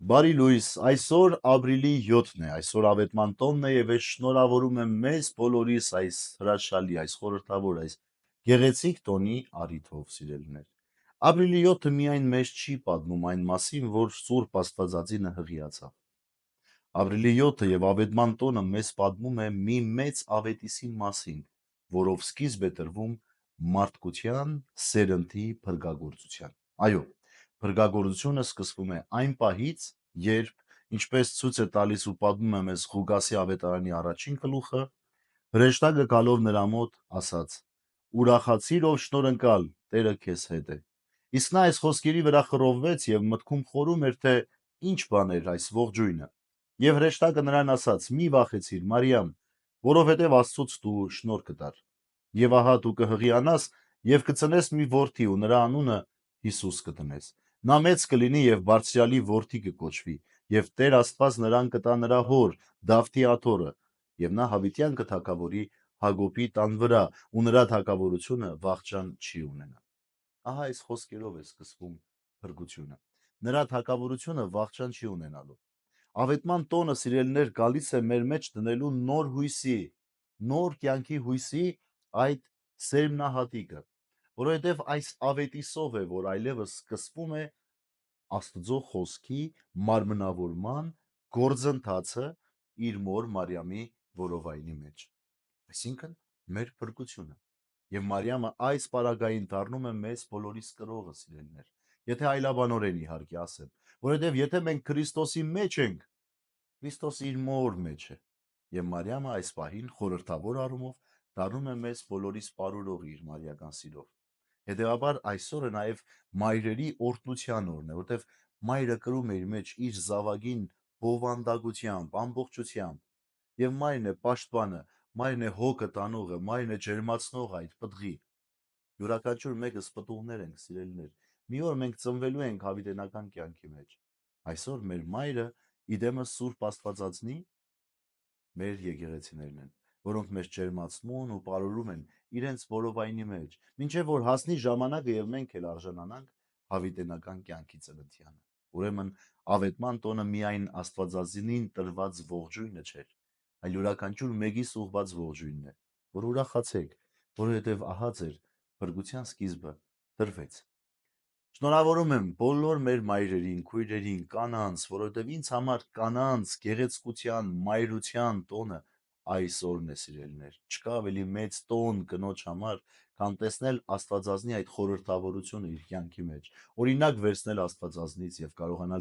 Բարի լույս, այսօր ապրիլի 7-ն է, այսօր ավետման տոնն է եւ ես շնորհավորում եմ մեզ բոլորիս այս հրաշալի, այս խորհրդավոր, այս գեղեցիկ տոնի առիթով, սիրելիներ։ Ապրիլի 7-ը միայն մեզ չի պատմում այն մասին, որ Սուրբ Աստվածածինը հղիացավ։ Ապրիլի 7-ը եւ ավետման տոնը մեզ պատմում է մի մեծ ավետիսի մասին, որով սկիզբ է տրվում մարդկության սերնդի փրկagorցության։ Այո, փրկagorությունը սկսվում է այն պահից, երբ, ինչպես ցույց է տալիս ու պատմում է մեզ Ղուկասի ավետարանի առաջին գլուխը, հրեշտակը գալով նրա մոտ ասաց. «Ուրախացիր, ով շնորհընկալ, Տերը քեզ հետ է»։ Իսկ նա այս խոսքերի վրա խռովվեց եւ մտքում խորում էր, թե ինչ բան էր այս ողջույնը։ Եվ հրեշտակը նրան ասաց. «Մի վախեցիր, Մարիամ, որովհետև Աստծուց դու շնորհ կտար։ Եվ ահա դու կհղիանաս եւ կծնես մի որդի ու նրա անունը Հիսուս կդնես։ Նա մեծ կլինի եւ Բարձրյալի որդի կկոչվի, եւ Տեր Աստված նրան կտա նրա հոր Դավթի աթոռը, եւ նա հավիտյան կթագավորի Հակոբի տան վրա, ու նրա թագավորությունը վախճան չի ունենա»։ Ահա այս խոսքերով է սկսվում փրկությունը։ Նրա թագավորությունը վախճան չի ունենալու։ Ավետման տոնը, սիրելիներ, գալիս է մեր մեջ դնելու նոր հույսի, նոր կյանքի հույսի այդ սերմնահատիկը, որովհետև այս ավետիսով է, որ այլևս սկսվում է Աստծո խոսքի մարմնավորման գործընթացը իր մոր Մարիամի որովայնի մեջ, այսինքն մեր փրկությունը։ Եվ Մարիամը այս պարագային դառնում է մեզ բոլորիս կրողը, սիրելիներ, եթե այլաբանորեն իհարկե ասեմ, որովհետև եթե մենք Քրիստոսի մեջ ենք, Քրիստոսը իր մոր մեջ է, եւ Մարիամը այս պահին խորհրդավոր առումով դառնում է մեզ բոլորիս պարուրող իր մարիական սիրով։ Հետևաբար այսօրը նաև մայրերի օրհնության օրն է, որտեղ մայրը կրում է իր մեջ իր զավակին բովանդակությամբ, ամբողջությամբ, եւ մայրն է պաշտպանը, մայրն է հոգը տանողը, մայրն է ջերմացնողը այդ պտղի։ Յուրաքանչյուր մեկս պտուղներ ենք, սիրելիներ։ Մի օր մենք ծնվելու ենք հավիտենական կյանքի մեջ։ Այսօր մեր մայրը իդեմս Սուրբ Աստվածածնի մեր եկեղեցիներն են, որոնք մեզ ջերմացնում ու պարուրում են իրենց որովայնի մեջ, մինչև որ հասնի ժամանակը եւ մենք էլ արժանանանք հավիտենական կյանքի ծննդյանը։ Ուրեմն ավետման տոնը միայն Աստվածածնին տրված ողջույնը չէր, այլ յուրաքանչյուր մեկիս ուղված ողջույնն է, որ ուրախացեք, որովհետև ահա ձեր փրկության սկիզբը դրվեց։ Շնորհավորում եմ բոլոր մեր մայրերին, քույրերին, կանանց, որովհետև ինձ համար կանանց գեղեցկության, մայրության տոնը այս օրն է, սիրելիներ։ Չկա ավելի մեծ տոն կնոջ համար, քան տեսնել Աստվածածնի այդ խորհրդավորությունը իր կյանքի մեջ, օրինակ վերցնել Աստվածածնից եւ կարողանալ